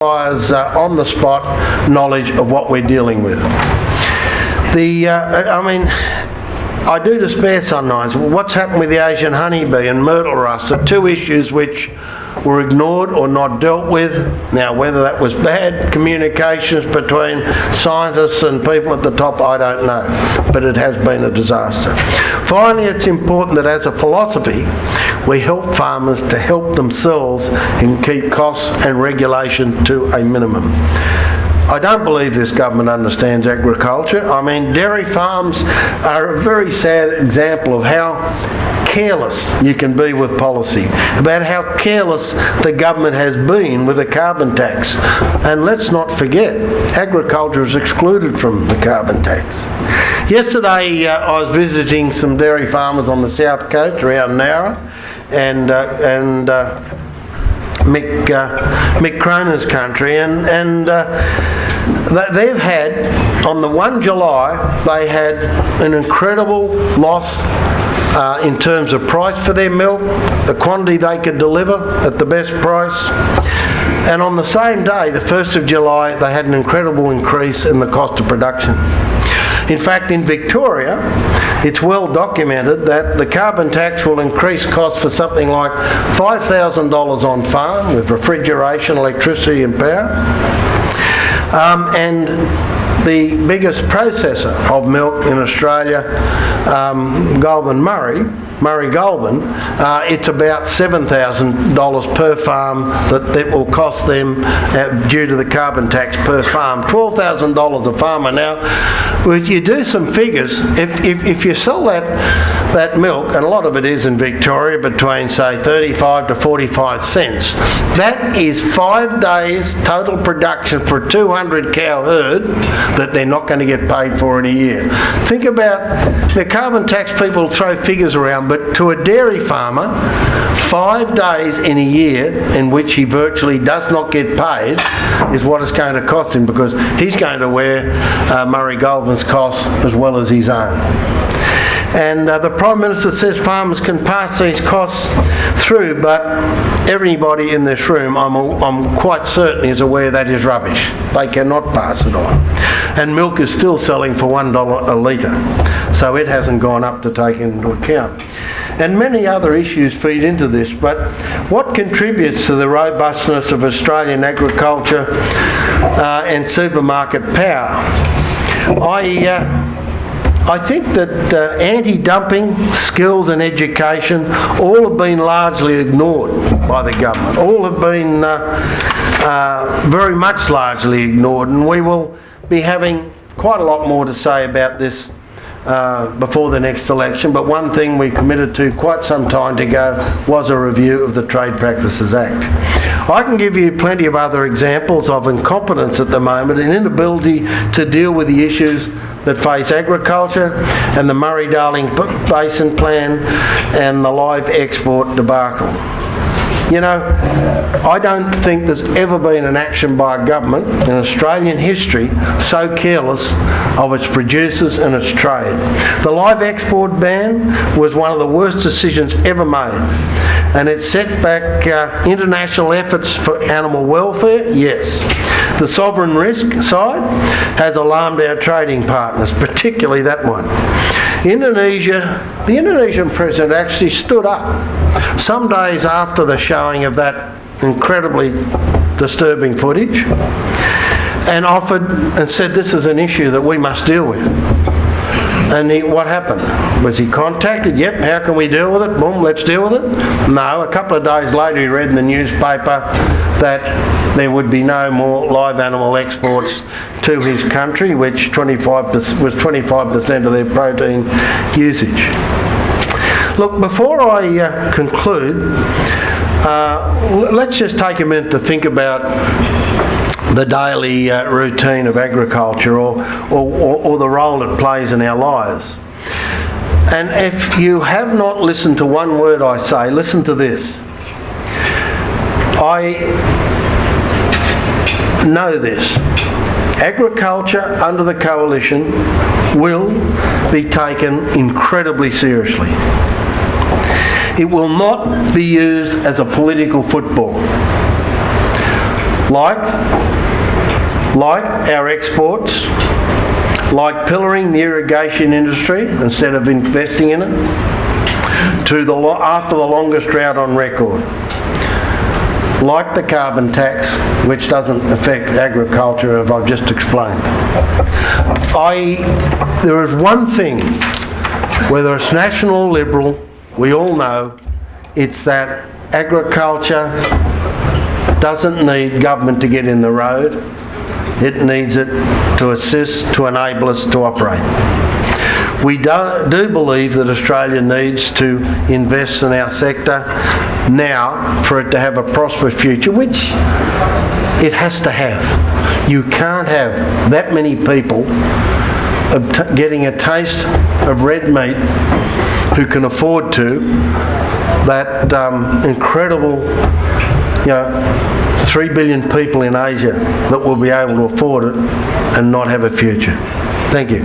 requires on-the-spot knowledge of what we're dealing with. I do despair sometimes. What's happened with the Asian honeybee and myrtle rust are two issues which were ignored or not dealt with. Now, whether that was bad communications between scientists and people at the top, I don't know, but it has been a disaster. Finally, it's important that as a philosophy, we help farmers to help themselves and keep costs and regulation to a minimum. I don't believe this government understands agriculture. I mean, dairy farms are a very sad example of how careless you can be with policy, about how careless the government has been with the carbon tax. And let's not forget, agriculture is excluded from the carbon tax. Yesterday I was visiting some dairy farmers on the south coast around Nowra, and Mick Cronin's country, and they've had, on the 1 July, they had an incredible loss in terms of price for their milk, the quantity they could deliver at the best price. And on the same day, the 1st of July, they had an incredible increase in the cost of production. In fact, in Victoria, it's well documented that the carbon tax will increase costs for something like $5,000 on farm with refrigeration, electricity and power. And the biggest processor of milk in Australia, Murray Goulburn, it's about $7,000 per farm that will cost them due to the carbon tax per farm. $12,000 a farmer. Now, if you do some figures, if you sell that milk, and a lot of it is in Victoria, between say 35 to 45 cents, that is 5 days total production for a 200 cow herd that they're not going to get paid for in a year. Think about the carbon tax. People throw figures around, but to a dairy farmer, 5 days in a year in which he virtually does not get paid is what it's going to cost him, because he's going to wear Murray Goulburn's costs as well as his own. And the Prime Minister says farmers can pass these costs through, but everybody in this room, I'm quite certain, is aware that is rubbish. They cannot pass it on. And milk is still selling for $1 a litre, so it hasn't gone up to take into account. And many other issues feed into this, but what contributes to the robustness of Australian agriculture and supermarket power? I think that anti-dumping, skills and education all have been largely ignored by the government. All have been very much largely ignored, and we will be having quite a lot more to say about this before the next election. But one thing we committed to quite some time ago was a review of the Trade Practices Act. I can give you plenty of other examples of incompetence at the moment and inability to deal with the issues that face agriculture, and the Murray-Darling Basin Plan and the live export debacle. You know, I don't think there's ever been an action by a government in Australian history so careless of its producers and its trade. The live export ban was one of the worst decisions ever made, and it set back international efforts for animal welfare, yes. The sovereign risk side has alarmed our trading partners, particularly that one. The Indonesian president actually stood up some days after the showing of that incredibly disturbing footage and offered and said this is an issue that we must deal with. And what happened? Was he contacted? Yep, how can we deal with it? Boom, let's deal with it. No, a couple of days later he read in the newspaper that there would be no more live animal exports to his country, which 25% was 25% of their protein usage. Look, before I conclude, let's just take a minute to think about the daily routine of agriculture or the role it plays in our lives. And if you have not listened to one word I say, listen to this. I know this. Agriculture under the coalition will be taken incredibly seriously. It will not be used as a political football. like our exports, like pillaring the irrigation industry instead of investing in it, after the longest drought on record, like the carbon tax, which doesn't affect agriculture, as I've just explained. There is one thing, whether it's National or Liberal, we all know, it's that agriculture doesn't need government to get in the road. It needs it to assist, to enable us to operate. We do believe that Australia needs to invest in our sector now for it to have a prosperous future, which it has to have. You can't have that many people getting a taste of red meat who can afford to, that incredible, 3 billion people in Asia that will be able to afford it and not have a future. Thank you.